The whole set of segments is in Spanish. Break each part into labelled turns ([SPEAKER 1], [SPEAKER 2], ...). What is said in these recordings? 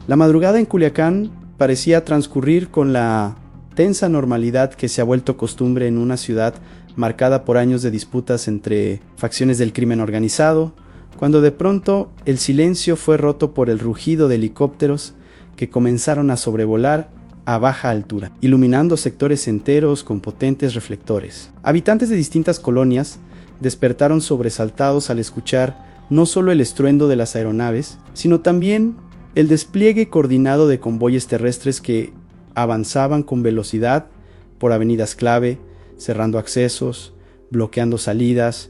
[SPEAKER 1] La madrugada en Culiacán parecía transcurrir con la tensa normalidad que se ha vuelto costumbre en una ciudad marcada por años de disputas entre facciones del crimen organizado, cuando de pronto el silencio fue roto por el rugido de helicópteros que comenzaron a sobrevolar a baja altura, iluminando sectores enteros con potentes reflectores. Habitantes de distintas colonias despertaron sobresaltados al escuchar no solo el estruendo de las aeronaves, sino también el despliegue coordinado de convoyes terrestres que avanzaban con velocidad por avenidas clave, cerrando accesos, bloqueando salidas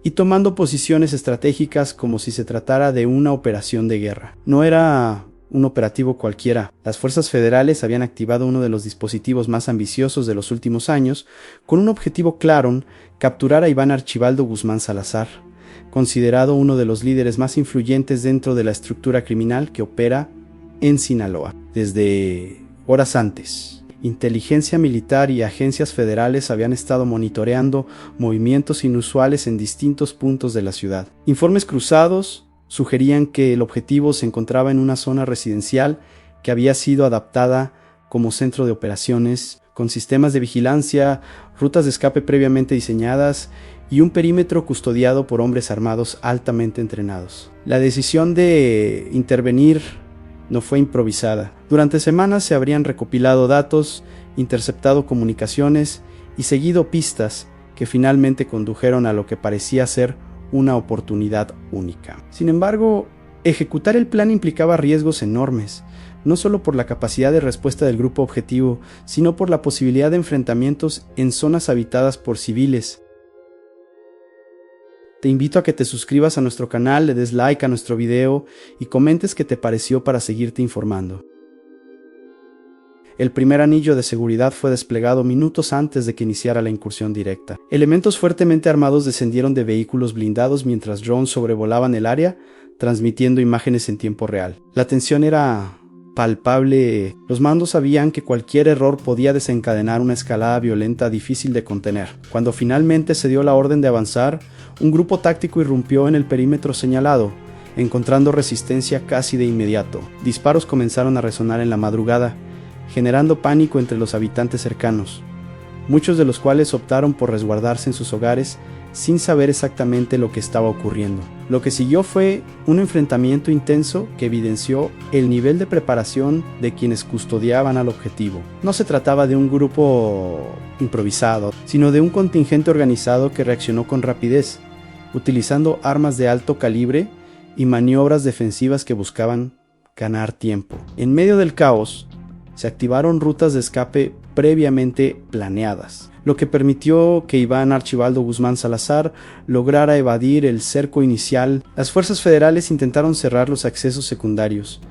[SPEAKER 1] y tomando posiciones estratégicas como si se tratara de una operación de guerra. No era un operativo cualquiera. Las fuerzas federales habían activado uno de los dispositivos más ambiciosos de los últimos años, con un objetivo claro: capturar a Iván Archibaldo Guzmán Salazar, considerado uno de los líderes más influyentes dentro de la estructura criminal que opera en Sinaloa. Desde horas antes, inteligencia militar y agencias federales habían estado monitoreando movimientos inusuales en distintos puntos de la ciudad. Informes cruzados sugerían que el objetivo se encontraba en una zona residencial que había sido adaptada como centro de operaciones, con sistemas de vigilancia, rutas de escape previamente diseñadas y un perímetro custodiado por hombres armados altamente entrenados. La decisión de intervenir no fue improvisada. Durante semanas se habrían recopilado datos, interceptado comunicaciones y seguido pistas que finalmente condujeron a lo que parecía ser una oportunidad única. Sin embargo, ejecutar el plan implicaba riesgos enormes, no solo por la capacidad de respuesta del grupo objetivo, sino por la posibilidad de enfrentamientos en zonas habitadas por civiles. Te invito a que te suscribas a nuestro canal, le des like a nuestro video y comentes qué te pareció para seguirte informando. El primer anillo de seguridad fue desplegado minutos antes de que iniciara la incursión directa. Elementos fuertemente armados descendieron de vehículos blindados mientras drones sobrevolaban el área, transmitiendo imágenes en tiempo real. La tensión era palpable. Los mandos sabían que cualquier error podía desencadenar una escalada violenta difícil de contener. Cuando finalmente se dio la orden de avanzar, un grupo táctico irrumpió en el perímetro señalado, encontrando resistencia casi de inmediato. Disparos comenzaron a resonar en la madrugada, generando pánico entre los habitantes cercanos, muchos de los cuales optaron por resguardarse en sus hogares sin saber exactamente lo que estaba ocurriendo. Lo que siguió fue un enfrentamiento intenso que evidenció el nivel de preparación de quienes custodiaban al objetivo. No se trataba de un grupo improvisado, sino de un contingente organizado que reaccionó con rapidez, utilizando armas de alto calibre y maniobras defensivas que buscaban ganar tiempo. En medio del caos, se activaron rutas de escape previamente planeadas, lo que permitió que Iván Archibaldo Guzmán Salazar lograra evadir el cerco inicial. Las fuerzas federales intentaron cerrar los accesos secundarios,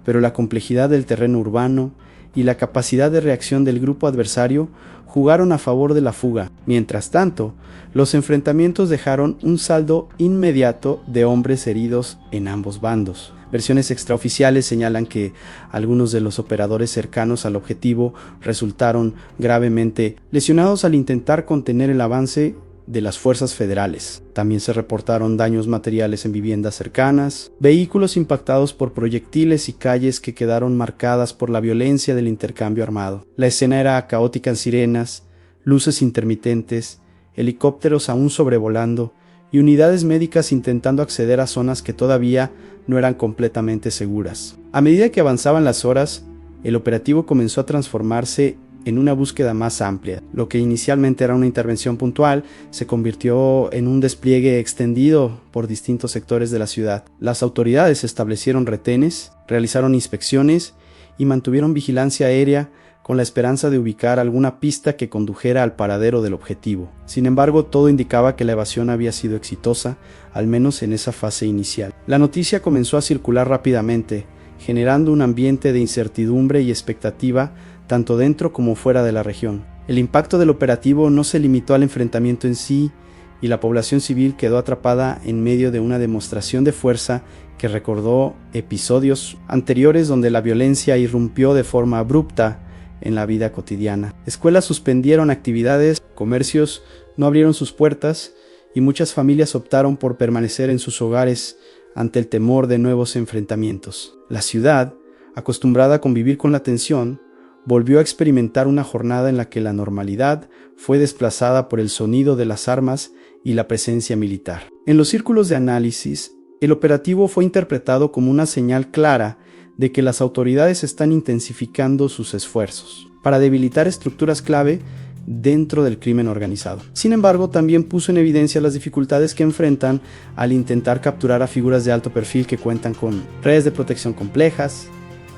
[SPEAKER 1] pero la complejidad del terreno urbano y la capacidad de reacción del grupo adversario jugaron a favor de la fuga. Mientras tanto, los enfrentamientos dejaron un saldo inmediato de hombres heridos en ambos bandos. Versiones extraoficiales señalan que algunos de los operadores cercanos al objetivo resultaron gravemente lesionados al intentar contener el avance de las fuerzas federales. También se reportaron daños materiales en viviendas cercanas, vehículos impactados por proyectiles y calles que quedaron marcadas por la violencia del intercambio armado. La escena era caótica en sirenas, luces intermitentes, helicópteros aún sobrevolando y unidades médicas intentando acceder a zonas que todavía no eran completamente seguras. A medida que avanzaban las horas, el operativo comenzó a transformarse en una búsqueda más amplia. Lo que inicialmente era una intervención puntual se convirtió en un despliegue extendido por distintos sectores de la ciudad. Las autoridades establecieron retenes, realizaron inspecciones y mantuvieron vigilancia aérea con la esperanza de ubicar alguna pista que condujera al paradero del objetivo. Sin embargo, todo indicaba que la evasión había sido exitosa, al menos en esa fase inicial. La noticia comenzó a circular rápidamente, generando un ambiente de incertidumbre y expectativa tanto dentro como fuera de la región. El impacto del operativo no se limitó al enfrentamiento en sí, y la población civil quedó atrapada en medio de una demostración de fuerza que recordó episodios anteriores donde la violencia irrumpió de forma abrupta en la vida cotidiana. Escuelas suspendieron actividades, comercios no abrieron sus puertas y muchas familias optaron por permanecer en sus hogares ante el temor de nuevos enfrentamientos. La ciudad acostumbrada a convivir con la tensión, volvió a experimentar una jornada en la que la normalidad fue desplazada por el sonido de las armas y la presencia militar. En los círculos de análisis, el operativo fue interpretado como una señal clara de que las autoridades están intensificando sus esfuerzos para debilitar estructuras clave dentro del crimen organizado. Sin embargo, también puso en evidencia las dificultades que enfrentan al intentar capturar a figuras de alto perfil que cuentan con redes de protección complejas,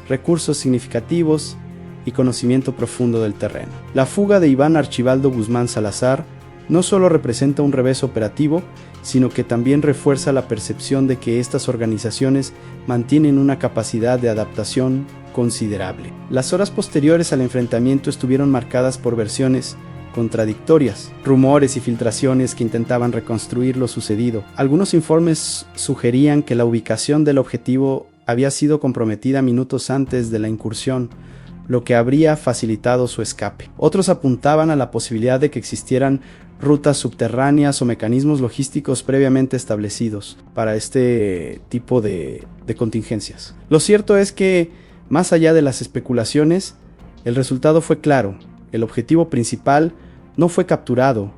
[SPEAKER 1] recursos significativos y conocimiento profundo del terreno. La fuga de Iván Archibaldo Guzmán Salazar no solo representa un revés operativo, sino que también refuerza la percepción de que estas organizaciones mantienen una capacidad de adaptación considerable. Las horas posteriores al enfrentamiento estuvieron marcadas por versiones contradictorias, rumores y filtraciones que intentaban reconstruir lo sucedido. Algunos informes sugerían que la ubicación del objetivo había sido comprometida minutos antes de la incursión, lo que habría facilitado su escape. Otros apuntaban a la posibilidad de que existieran rutas subterráneas o mecanismos logísticos previamente establecidos para este tipo de contingencias. Lo cierto es que, más allá de las especulaciones, el resultado fue claro. El objetivo principal no fue capturado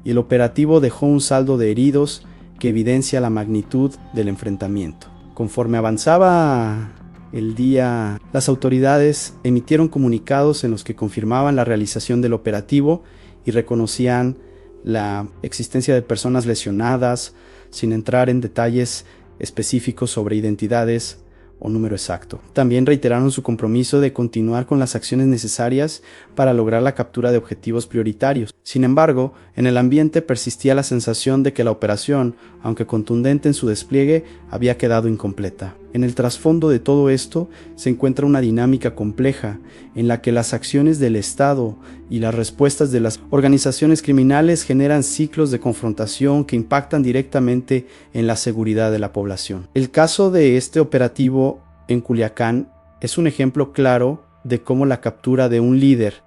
[SPEAKER 1] y el operativo dejó un saldo de heridos que evidencia la magnitud del enfrentamiento. Conforme avanzaba el día, las autoridades emitieron comunicados en los que confirmaban la realización del operativo y reconocían la existencia de personas lesionadas, sin entrar en detalles específicos sobre identidades o número exacto. También reiteraron su compromiso de continuar con las acciones necesarias para lograr la captura de objetivos prioritarios. Sin embargo, en el ambiente persistía la sensación de que la operación, aunque contundente en su despliegue, había quedado incompleta. En el trasfondo de todo esto se encuentra una dinámica compleja en la que las acciones del Estado y las respuestas de las organizaciones criminales generan ciclos de confrontación que impactan directamente en la seguridad de la población. El caso de este operativo en Culiacán es un ejemplo claro de cómo la captura de un líder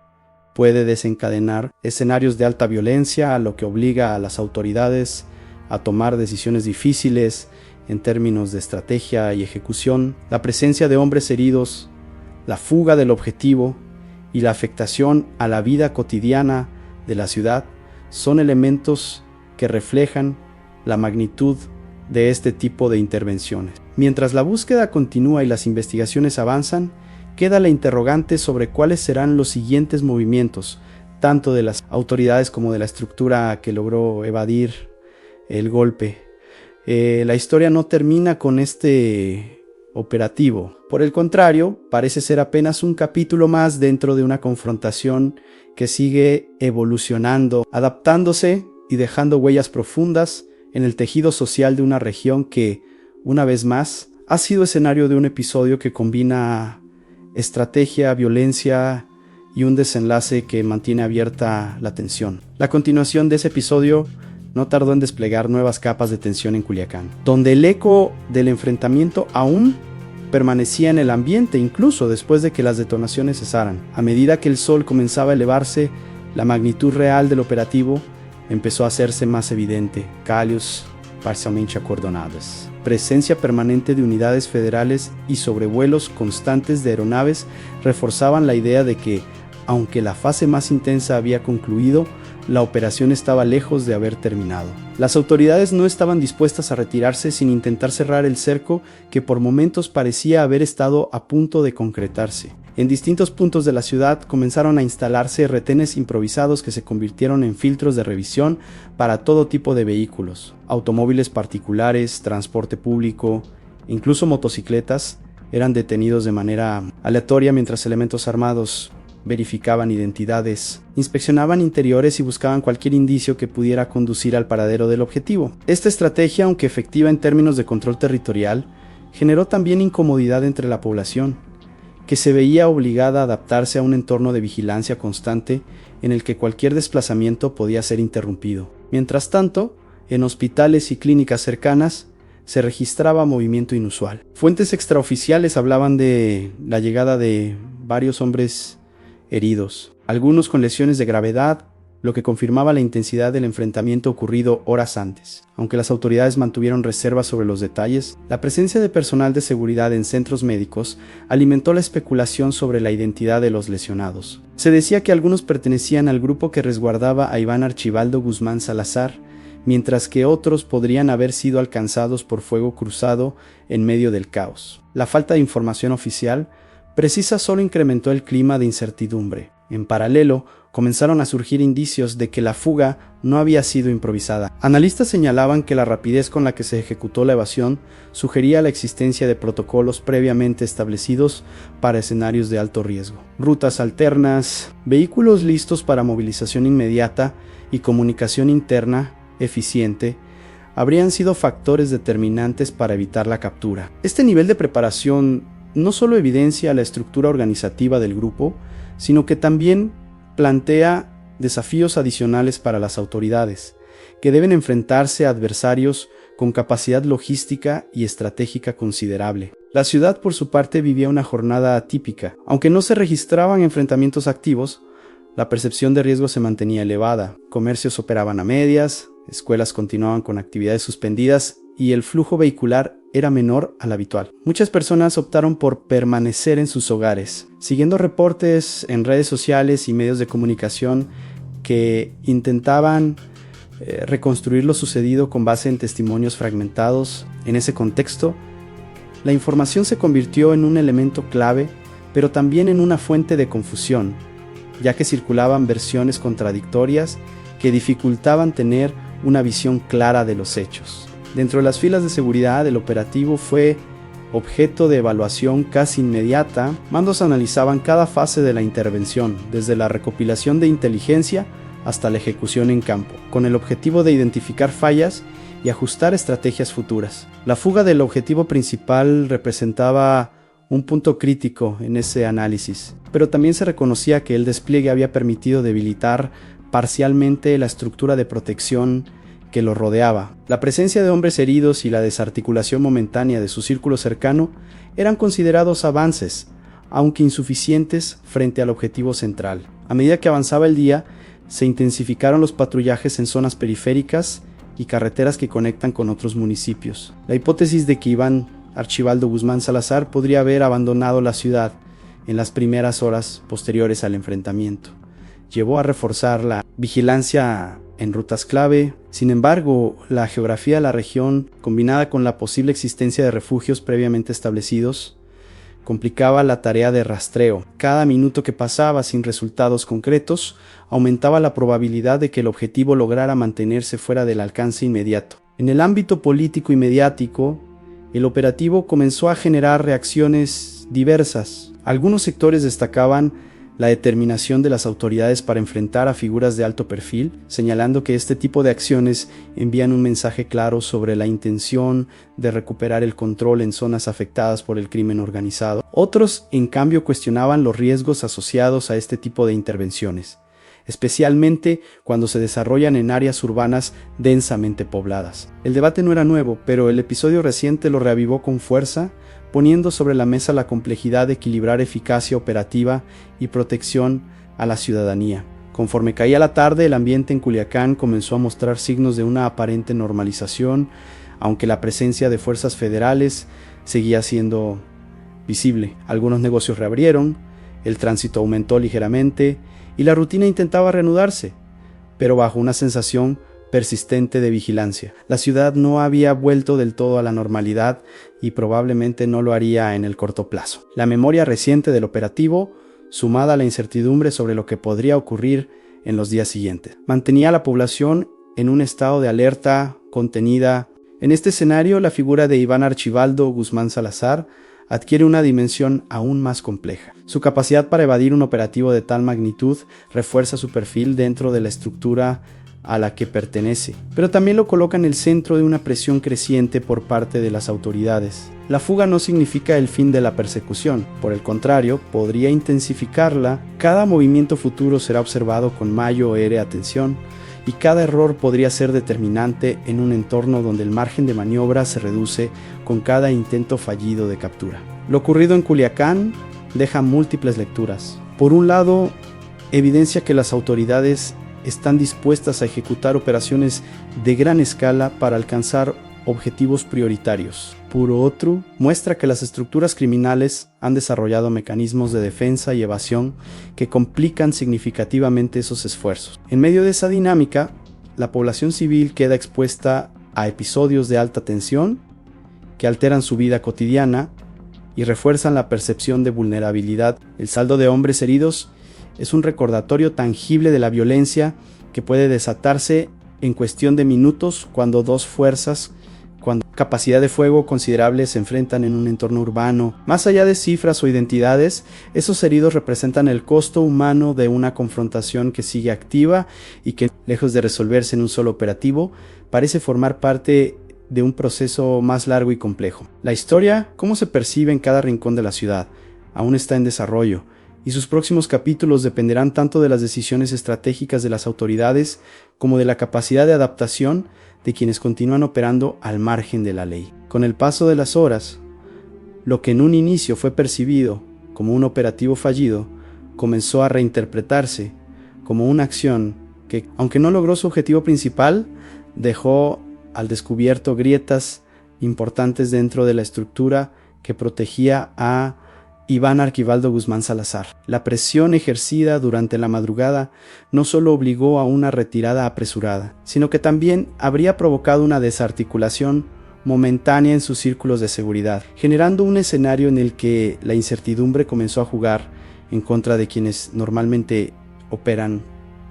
[SPEAKER 1] puede desencadenar escenarios de alta violencia, a lo que obliga a las autoridades a tomar decisiones difíciles en términos de estrategia y ejecución. La presencia de hombres heridos, la fuga del objetivo y la afectación a la vida cotidiana de la ciudad son elementos que reflejan la magnitud de este tipo de intervenciones. Mientras la búsqueda continúa y las investigaciones avanzan, queda la interrogante sobre cuáles serán los siguientes movimientos, tanto de las autoridades como de la estructura que logró evadir el golpe. La historia no termina con este operativo. Por el contrario, parece ser apenas un capítulo más dentro de una confrontación que sigue evolucionando, adaptándose y dejando huellas profundas en el tejido social de una región que, una vez más, ha sido escenario de un episodio que combina estrategia, violencia y un desenlace que mantiene abierta la tensión. La continuación de ese episodio no tardó en desplegar nuevas capas de tensión en Culiacán, donde el eco del enfrentamiento aún permanecía en el ambiente incluso después de que las detonaciones cesaran. A medida que el sol comenzaba a elevarse, la magnitud real del operativo empezó a hacerse más evidente. Calles parcialmente acordonadas, presencia permanente de unidades federales y sobrevuelos constantes de aeronaves reforzaban la idea de que, aunque la fase más intensa había concluido, la operación estaba lejos de haber terminado. Las autoridades no estaban dispuestas a retirarse sin intentar cerrar el cerco que por momentos parecía haber estado a punto de concretarse. En distintos puntos de la ciudad comenzaron a instalarse retenes improvisados que se convirtieron en filtros de revisión para todo tipo de vehículos. Automóviles particulares, transporte público, incluso motocicletas eran detenidos de manera aleatoria mientras elementos armados verificaban identidades, inspeccionaban interiores y buscaban cualquier indicio que pudiera conducir al paradero del objetivo. Esta estrategia, aunque efectiva en términos de control territorial, generó también incomodidad entre la población, que se veía obligada a adaptarse a un entorno de vigilancia constante en el que cualquier desplazamiento podía ser interrumpido. Mientras tanto, en hospitales y clínicas cercanas se registraba movimiento inusual. Fuentes extraoficiales hablaban de la llegada de varios hombres heridos, algunos con lesiones de gravedad, lo que confirmaba la intensidad del enfrentamiento ocurrido horas antes. Aunque las autoridades mantuvieron reservas sobre los detalles, la presencia de personal de seguridad en centros médicos alimentó la especulación sobre la identidad de los lesionados. Se decía que algunos pertenecían al grupo que resguardaba a Iván Archibaldo Guzmán Salazar, mientras que otros podrían haber sido alcanzados por fuego cruzado en medio del caos. La falta de información oficial precisa solo incrementó el clima de incertidumbre. En paralelo, comenzaron a surgir indicios de que la fuga no había sido improvisada. Analistas señalaban que la rapidez con la que se ejecutó la evasión sugería la existencia de protocolos previamente establecidos para escenarios de alto riesgo. Rutas alternas, vehículos listos para movilización inmediata y comunicación interna eficiente habrían sido factores determinantes para evitar la captura. Este nivel de preparación no solo evidencia la estructura organizativa del grupo, sino que también plantea desafíos adicionales para las autoridades, que deben enfrentarse a adversarios con capacidad logística y estratégica considerable. La ciudad, por su parte, vivía una jornada atípica. Aunque no se registraban enfrentamientos activos, la percepción de riesgo se mantenía elevada. Comercios operaban a medias, escuelas continuaban con actividades suspendidas y el flujo vehicular era menor al habitual. Muchas personas optaron por permanecer en sus hogares, siguiendo reportes en redes sociales y medios de comunicación que intentaban reconstruir lo sucedido con base en testimonios fragmentados. En ese contexto, la información se convirtió en un elemento clave, pero también en una fuente de confusión, ya que circulaban versiones contradictorias que dificultaban tener una visión clara de los hechos. Dentro de las filas de seguridad, el operativo fue objeto de evaluación casi inmediata. Mandos analizaban cada fase de la intervención, desde la recopilación de inteligencia hasta la ejecución en campo, con el objetivo de identificar fallas y ajustar estrategias futuras. La fuga del objetivo principal representaba un punto crítico en ese análisis, pero también se reconocía que el despliegue había permitido debilitar parcialmente la estructura de protección que lo rodeaba. La presencia de hombres heridos y la desarticulación momentánea de su círculo cercano eran considerados avances, aunque insuficientes frente al objetivo central. A medida que avanzaba el día, se intensificaron los patrullajes en zonas periféricas y carreteras que conectan con otros municipios. La hipótesis de que Iván Archibaldo Guzmán Salazar podría haber abandonado la ciudad en las primeras horas posteriores al enfrentamiento llevó a reforzar la vigilancia en rutas clave. Sin embargo, la geografía de la región, combinada con la posible existencia de refugios previamente establecidos, complicaba la tarea de rastreo. Cada minuto que pasaba sin resultados concretos aumentaba la probabilidad de que el objetivo lograra mantenerse fuera del alcance inmediato. En el ámbito político y mediático, el operativo comenzó a generar reacciones diversas. Algunos sectores destacaban la determinación de las autoridades para enfrentar a figuras de alto perfil, señalando que este tipo de acciones envían un mensaje claro sobre la intención de recuperar el control en zonas afectadas por el crimen organizado. Otros, en cambio, cuestionaban los riesgos asociados a este tipo de intervenciones, especialmente cuando se desarrollan en áreas urbanas densamente pobladas. El debate no era nuevo, pero el episodio reciente lo reavivó con fuerza, poniendo sobre la mesa la complejidad de equilibrar eficacia operativa y protección a la ciudadanía. Conforme caía la tarde, el ambiente en Culiacán comenzó a mostrar signos de una aparente normalización, aunque la presencia de fuerzas federales seguía siendo visible. Algunos negocios reabrieron, el tránsito aumentó ligeramente y la rutina intentaba reanudarse, pero bajo una sensación persistente de vigilancia. La ciudad no había vuelto del todo a la normalidad y probablemente no lo haría en el corto plazo. La memoria reciente del operativo, sumada a la incertidumbre sobre lo que podría ocurrir en los días siguientes, mantenía a la población en un estado de alerta contenida. En este escenario, la figura de Iván Archibaldo Guzmán Salazar adquiere una dimensión aún más compleja. Su capacidad para evadir un operativo de tal magnitud refuerza su perfil dentro de la estructura a la que pertenece, pero también lo coloca en el centro de una presión creciente por parte de las autoridades. La fuga no significa el fin de la persecución, por el contrario, podría intensificarla. Cada movimiento futuro será observado con mayor atención y cada error podría ser determinante en un entorno donde el margen de maniobra se reduce con cada intento fallido de captura. Lo ocurrido en Culiacán deja múltiples lecturas. Por un lado, evidencia que las autoridades están dispuestas a ejecutar operaciones de gran escala para alcanzar objetivos prioritarios. Por otro, muestra que las estructuras criminales han desarrollado mecanismos de defensa y evasión que complican significativamente esos esfuerzos. En medio de esa dinámica, la población civil queda expuesta a episodios de alta tensión que alteran su vida cotidiana y refuerzan la percepción de vulnerabilidad. El saldo de hombres heridos es un recordatorio tangible de la violencia que puede desatarse en cuestión de minutos cuando dos fuerzas con capacidad de fuego considerable se enfrentan en un entorno urbano. Más allá de cifras o identidades, esos heridos representan el costo humano de una confrontación que sigue activa y que, lejos de resolverse en un solo operativo, parece formar parte de un proceso más largo y complejo. La historia, cómo se percibe en cada rincón de la ciudad, aún está en desarrollo, y sus próximos capítulos dependerán tanto de las decisiones estratégicas de las autoridades como de la capacidad de adaptación de quienes continúan operando al margen de la ley. Con el paso de las horas, lo que en un inicio fue percibido como un operativo fallido, comenzó a reinterpretarse como una acción que, aunque no logró su objetivo principal, dejó al descubierto grietas importantes dentro de la estructura que protegía a Iván Arquibaldo Guzmán Salazar. La presión ejercida durante la madrugada no solo obligó a una retirada apresurada, sino que también habría provocado una desarticulación momentánea en sus círculos de seguridad, generando un escenario en el que la incertidumbre comenzó a jugar en contra de quienes normalmente operan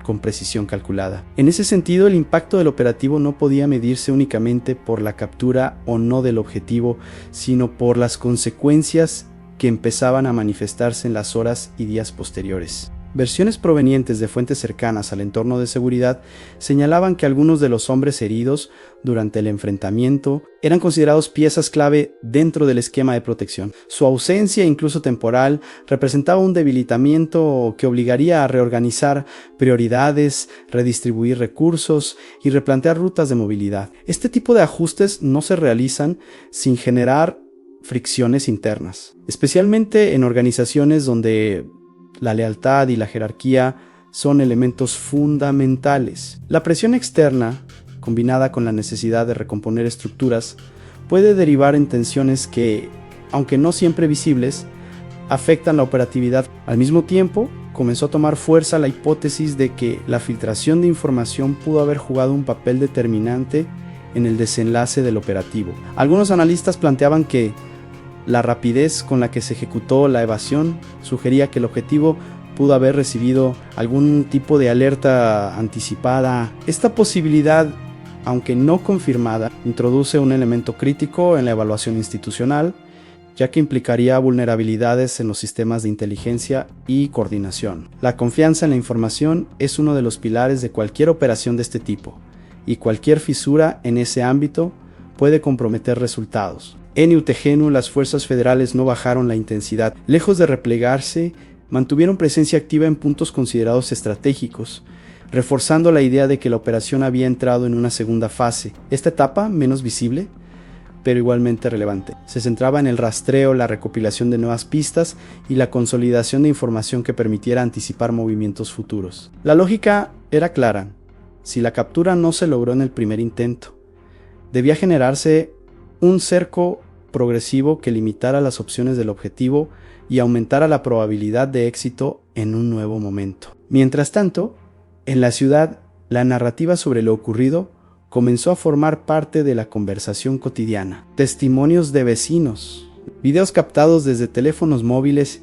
[SPEAKER 1] con precisión calculada. En ese sentido, el impacto del operativo no podía medirse únicamente por la captura o no del objetivo, sino por las consecuencias que empezaban a manifestarse en las horas y días posteriores. Versiones provenientes de fuentes cercanas al entorno de seguridad señalaban que algunos de los hombres heridos durante el enfrentamiento eran considerados piezas clave dentro del esquema de protección. Su ausencia, incluso temporal, representaba un debilitamiento que obligaría a reorganizar prioridades, redistribuir recursos y replantear rutas de movilidad. Este tipo de ajustes no se realizan sin generar fricciones internas, especialmente en organizaciones donde la lealtad y la jerarquía son elementos fundamentales. La presión externa, combinada con la necesidad de recomponer estructuras, puede derivar en tensiones que, aunque no siempre visibles, afectan la operatividad. Al mismo tiempo, comenzó a tomar fuerza la hipótesis de que la filtración de información pudo haber jugado un papel determinante en el desenlace del operativo. Algunos analistas planteaban que la rapidez con la que se ejecutó la evasión sugería que el objetivo pudo haber recibido algún tipo de alerta anticipada. Esta posibilidad, aunque no confirmada, introduce un elemento crítico en la evaluación institucional, ya que implicaría vulnerabilidades en los sistemas de inteligencia y coordinación. La confianza en la información es uno de los pilares de cualquier operación de este tipo, y cualquier fisura en ese ámbito puede comprometer resultados. En Utegenu, las fuerzas federales no bajaron la intensidad. Lejos de replegarse, mantuvieron presencia activa en puntos considerados estratégicos, reforzando la idea de que la operación había entrado en una segunda fase. Esta etapa, menos visible, pero igualmente relevante, se centraba en el rastreo, la recopilación de nuevas pistas y la consolidación de información que permitiera anticipar movimientos futuros. La lógica era clara. Si la captura no se logró en el primer intento, debía generarse un cerco progresivo que limitara las opciones del objetivo y aumentara la probabilidad de éxito en un nuevo momento. Mientras tanto, en la ciudad, la narrativa sobre lo ocurrido comenzó a formar parte de la conversación cotidiana. Testimonios de vecinos, videos captados desde teléfonos móviles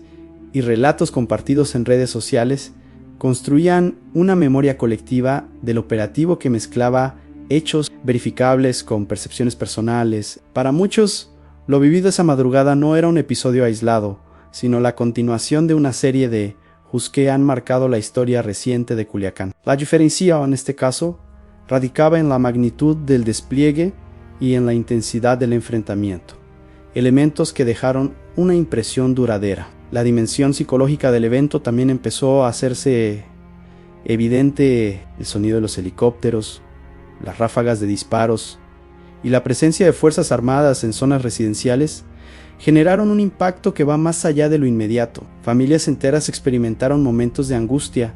[SPEAKER 1] y relatos compartidos en redes sociales construían una memoria colectiva del operativo que mezclaba hechos verificables con percepciones personales. Para muchos, lo vivido esa madrugada no era un episodio aislado, sino la continuación de una serie de hechos que han marcado la historia reciente de Culiacán. La diferencia, en este caso, radicaba en la magnitud del despliegue y en la intensidad del enfrentamiento, elementos que dejaron una impresión duradera. La dimensión psicológica del evento también empezó a hacerse evidente. El sonido de los helicópteros, las ráfagas de disparos y la presencia de fuerzas armadas en zonas residenciales generaron un impacto que va más allá de lo inmediato. Familias enteras experimentaron momentos de angustia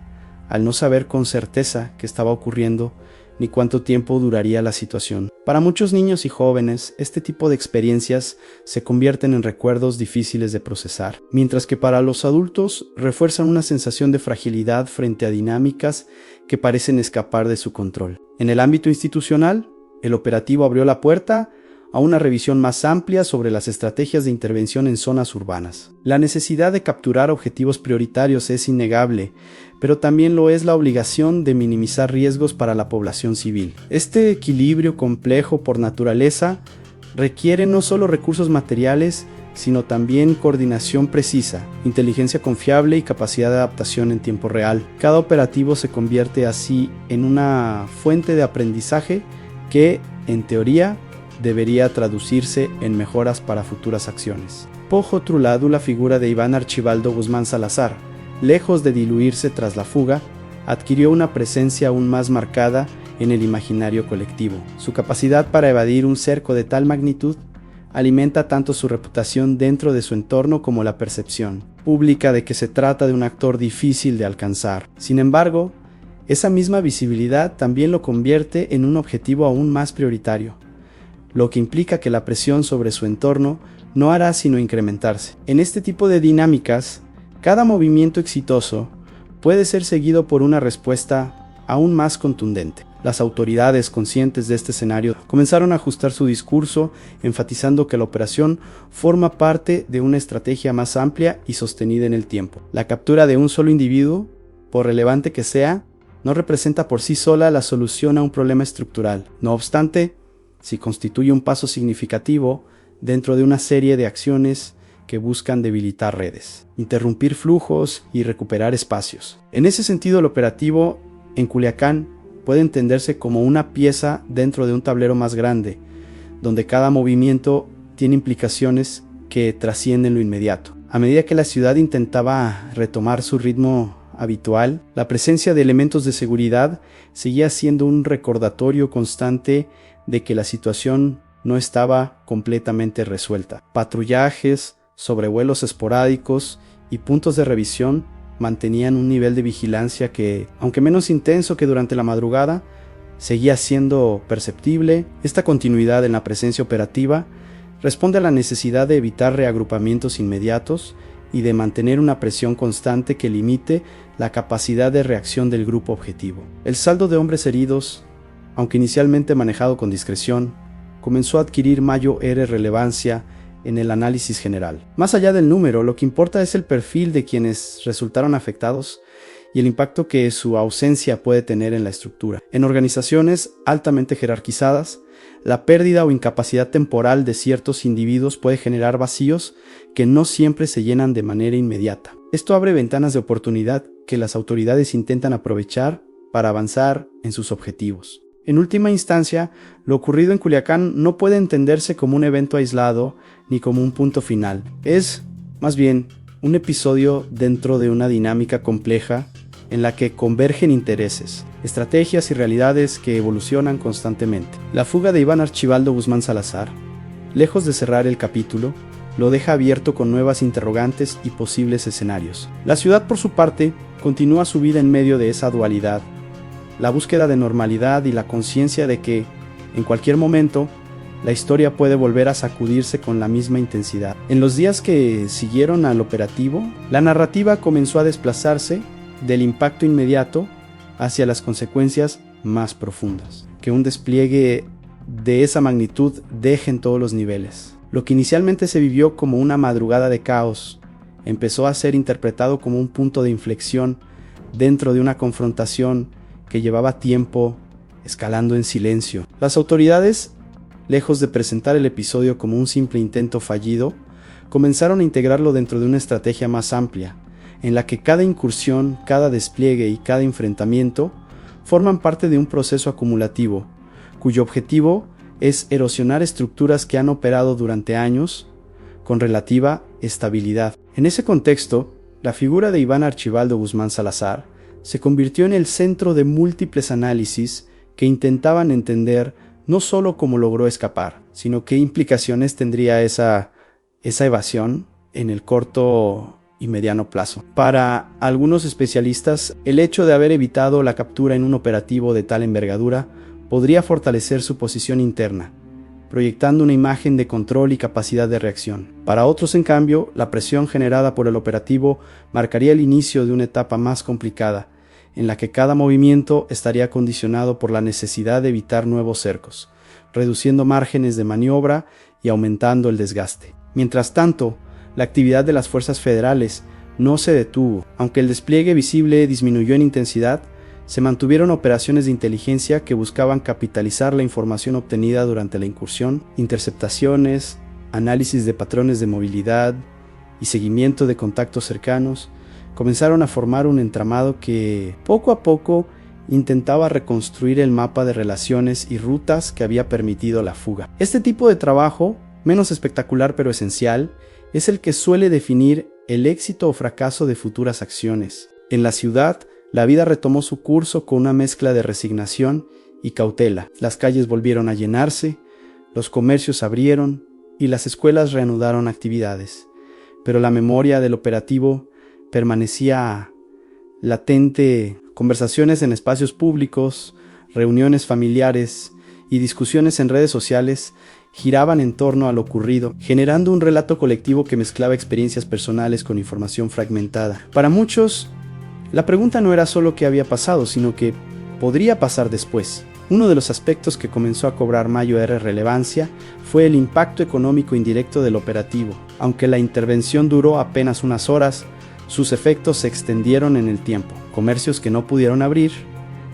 [SPEAKER 1] al no saber con certeza qué estaba ocurriendo ni cuánto tiempo duraría la situación. Para muchos niños y jóvenes, este tipo de experiencias se convierten en recuerdos difíciles de procesar, mientras que para los adultos refuerzan una sensación de fragilidad frente a dinámicas que parecen escapar de su control. En el ámbito institucional, el operativo abrió la puerta a una revisión más amplia sobre las estrategias de intervención en zonas urbanas. La necesidad de capturar objetivos prioritarios es innegable, pero también lo es la obligación de minimizar riesgos para la población civil. Este equilibrio complejo por naturaleza requiere no solo recursos materiales, sino también coordinación precisa, inteligencia confiable y capacidad de adaptación en tiempo real. Cada operativo se convierte así en una fuente de aprendizaje que, en teoría, debería traducirse en mejoras para futuras acciones. Por otro lado, la figura de Iván Archibaldo Guzmán Salazar, lejos de diluirse tras la fuga, adquirió una presencia aún más marcada en el imaginario colectivo. Su capacidad para evadir un cerco de tal magnitud alimenta tanto su reputación dentro de su entorno como la percepción pública de que se trata de un actor difícil de alcanzar. Sin embargo, esa misma visibilidad también lo convierte en un objetivo aún más prioritario, lo que implica que la presión sobre su entorno no hará sino incrementarse. En este tipo de dinámicas, cada movimiento exitoso puede ser seguido por una respuesta aún más contundente. Las autoridades, conscientes de este escenario, comenzaron a ajustar su discurso, enfatizando que la operación forma parte de una estrategia más amplia y sostenida en el tiempo. La captura de un solo individuo, por relevante que sea, no representa por sí sola la solución a un problema estructural. No obstante, sí constituye un paso significativo dentro de una serie de acciones que buscan debilitar redes, interrumpir flujos y recuperar espacios. En ese sentido, el operativo en Culiacán puede entenderse como una pieza dentro de un tablero más grande, donde cada movimiento tiene implicaciones que trascienden lo inmediato. A medida que la ciudad intentaba retomar su ritmo habitual, la presencia de elementos de seguridad seguía siendo un recordatorio constante de que la situación no estaba completamente resuelta. Patrullajes, sobrevuelos esporádicos y puntos de revisión mantenían un nivel de vigilancia que, aunque menos intenso que durante la madrugada, seguía siendo perceptible. Esta continuidad en la presencia operativa responde a la necesidad de evitar reagrupamientos inmediatos y de mantener una presión constante que limite la capacidad de reacción del grupo objetivo. El saldo de hombres heridos, aunque inicialmente manejado con discreción, comenzó a adquirir mayor relevancia en el análisis general. Más allá del número, lo que importa es el perfil de quienes resultaron afectados y el impacto que su ausencia puede tener en la estructura. En organizaciones altamente jerarquizadas, la pérdida o incapacidad temporal de ciertos individuos puede generar vacíos que no siempre se llenan de manera inmediata. Esto abre ventanas de oportunidad que las autoridades intentan aprovechar para avanzar en sus objetivos. En última instancia, lo ocurrido en Culiacán no puede entenderse como un evento aislado ni como un punto final. Es, más bien, un episodio dentro de una dinámica compleja en la que convergen intereses, estrategias y realidades que evolucionan constantemente. La fuga de Iván Archibaldo Guzmán Salazar, lejos de cerrar el capítulo, lo deja abierto con nuevas interrogantes y posibles escenarios. La ciudad, por su parte, continúa su vida en medio de esa dualidad, la búsqueda de normalidad y la conciencia de que, en cualquier momento, la historia puede volver a sacudirse con la misma intensidad. En los días que siguieron al operativo, la narrativa comenzó a desplazarse del impacto inmediato hacia las consecuencias más profundas que un despliegue de esa magnitud deje en todos los niveles. Lo que inicialmente se vivió como una madrugada de caos empezó a ser interpretado como un punto de inflexión dentro de una confrontación que llevaba tiempo escalando en silencio. Las autoridades, lejos de presentar el episodio como un simple intento fallido, comenzaron a integrarlo dentro de una estrategia más amplia, en la que cada incursión, cada despliegue y cada enfrentamiento forman parte de un proceso acumulativo, cuyo objetivo es erosionar estructuras que han operado durante años con relativa estabilidad. En ese contexto, la figura de Iván Archibaldo Guzmán Salazar se convirtió en el centro de múltiples análisis que intentaban entender no solo cómo logró escapar, sino qué implicaciones tendría esa evasión en el corto y mediano plazo. Para algunos especialistas, el hecho de haber evitado la captura en un operativo de tal envergadura podría fortalecer su posición interna, proyectando una imagen de control y capacidad de reacción. Para otros, en cambio, la presión generada por el operativo marcaría el inicio de una etapa más complicada, en la que cada movimiento estaría condicionado por la necesidad de evitar nuevos cercos, reduciendo márgenes de maniobra y aumentando el desgaste. Mientras tanto, la actividad de las fuerzas federales no se detuvo. Aunque el despliegue visible disminuyó en intensidad, se mantuvieron operaciones de inteligencia que buscaban capitalizar la información obtenida durante la incursión, interceptaciones, análisis de patrones de movilidad y seguimiento de contactos cercanos. Comenzaron a formar un entramado que, poco a poco, intentaba reconstruir el mapa de relaciones y rutas que había permitido la fuga. Este tipo de trabajo, menos espectacular pero esencial, es el que suele definir el éxito o fracaso de futuras acciones. En la ciudad, la vida retomó su curso con una mezcla de resignación y cautela. Las calles volvieron a llenarse, los comercios abrieron y las escuelas reanudaron actividades. Pero la memoria del operativo permanecía latente. Conversaciones en espacios públicos, reuniones familiares y discusiones en redes sociales giraban en torno a lo ocurrido, generando un relato colectivo que mezclaba experiencias personales con información fragmentada. Para muchos, la pregunta no era solo qué había pasado, sino qué podría pasar después. Uno de los aspectos que comenzó a cobrar mayor relevancia fue el impacto económico indirecto del operativo. Aunque la intervención duró apenas unas horas, sus efectos se extendieron en el tiempo. Comercios que no pudieron abrir,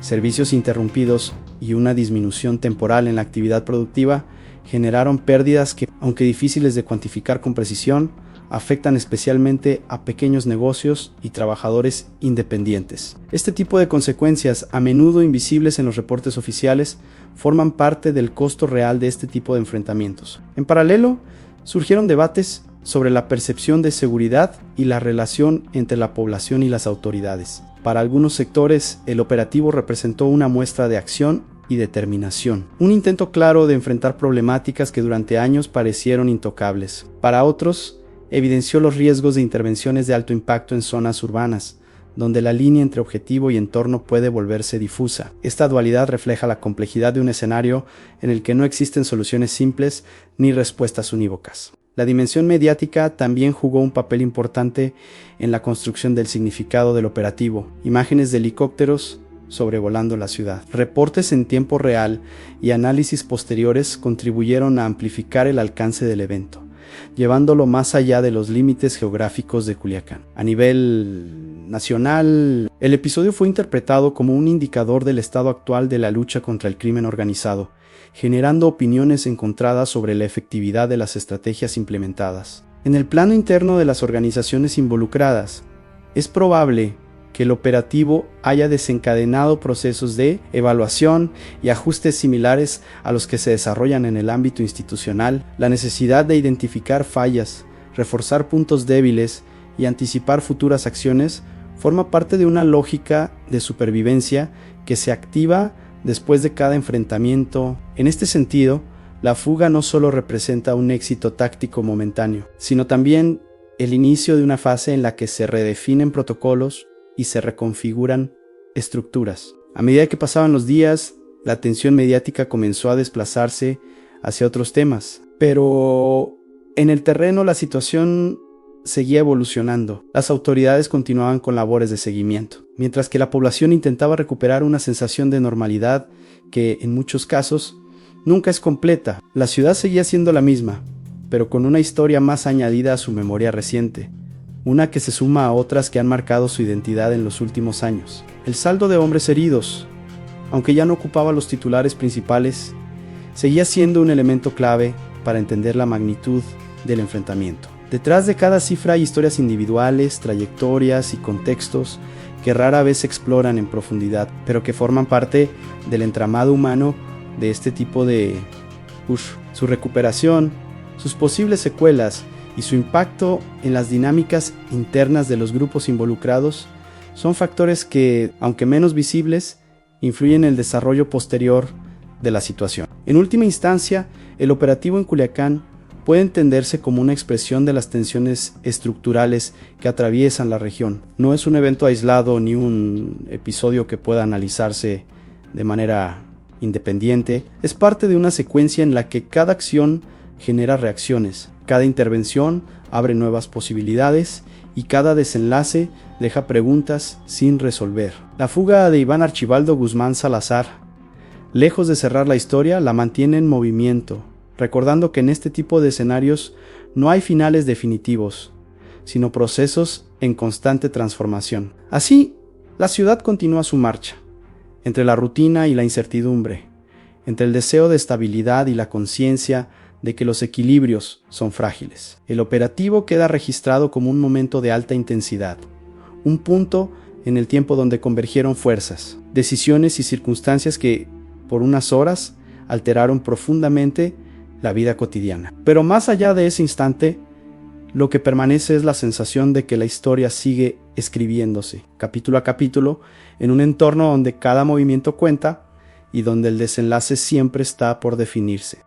[SPEAKER 1] servicios interrumpidos y una disminución temporal en la actividad productiva generaron pérdidas que, aunque difíciles de cuantificar con precisión, afectan especialmente a pequeños negocios y trabajadores independientes. Este tipo de consecuencias, a menudo invisibles en los reportes oficiales, forman parte del costo real de este tipo de enfrentamientos. En paralelo, surgieron debates sobre la percepción de seguridad y la relación entre la población y las autoridades. Para algunos sectores, el operativo representó una muestra de acción y determinación, un intento claro de enfrentar problemáticas que durante años parecieron intocables. Para otros, evidenció los riesgos de intervenciones de alto impacto en zonas urbanas, donde la línea entre objetivo y entorno puede volverse difusa. Esta dualidad refleja la complejidad de un escenario en el que no existen soluciones simples ni respuestas unívocas. La dimensión mediática también jugó un papel importante en la construcción del significado del operativo. Imágenes de helicópteros sobrevolando la ciudad, reportes en tiempo real y análisis posteriores contribuyeron a amplificar el alcance del evento, llevándolo más allá de los límites geográficos de Culiacán. A nivel nacional, el episodio fue interpretado como un indicador del estado actual de la lucha contra el crimen organizado, generando opiniones encontradas sobre la efectividad de las estrategias implementadas. En el plano interno de las organizaciones involucradas, es probable que el operativo haya desencadenado procesos de evaluación y ajustes similares a los que se desarrollan en el ámbito institucional. La necesidad de identificar fallas, reforzar puntos débiles y anticipar futuras acciones forma parte de una lógica de supervivencia que se activa después de cada enfrentamiento. En este sentido, la fuga no solo representa un éxito táctico momentáneo, sino también el inicio de una fase en la que se redefinen protocolos y se reconfiguran estructuras. A medida que pasaban los días, la atención mediática comenzó a desplazarse hacia otros temas, pero en el terreno la situación seguía evolucionando. Las autoridades continuaban con labores de seguimiento, mientras que la población intentaba recuperar una sensación de normalidad que, en muchos casos, nunca es completa. La ciudad seguía siendo la misma, pero con una historia más añadida a su memoria reciente, una que se suma a otras que han marcado su identidad en los últimos años. El saldo de hombres heridos, aunque ya no ocupaba los titulares principales, seguía siendo un elemento clave para entender la magnitud del enfrentamiento. Detrás de cada cifra hay historias individuales, trayectorias y contextos que rara vez se exploran en profundidad, pero que forman parte del entramado humano de este tipo de su recuperación, sus posibles secuelas y su impacto en las dinámicas internas de los grupos involucrados son factores que, aunque menos visibles, influyen en el desarrollo posterior de la situación. En última instancia, el operativo en Culiacán puede entenderse como una expresión de las tensiones estructurales que atraviesan la región. No es un evento aislado ni un episodio que pueda analizarse de manera independiente. Es parte de una secuencia en la que cada acción genera reacciones, cada intervención abre nuevas posibilidades y cada desenlace deja preguntas sin resolver. La fuga de Iván Archibaldo Guzmán Salazar, lejos de cerrar la historia, la mantiene en movimiento, recordando que en este tipo de escenarios no hay finales definitivos, sino procesos en constante transformación. Así, la ciudad continúa su marcha, entre la rutina y la incertidumbre, entre el deseo de estabilidad y la conciencia de que los equilibrios son frágiles. El operativo queda registrado como un momento de alta intensidad, un punto en el tiempo donde convergieron fuerzas, decisiones y circunstancias que, por unas horas, alteraron profundamente la vida cotidiana. Pero más allá de ese instante, lo que permanece es la sensación de que la historia sigue escribiéndose, capítulo a capítulo, en un entorno donde cada movimiento cuenta y donde el desenlace siempre está por definirse.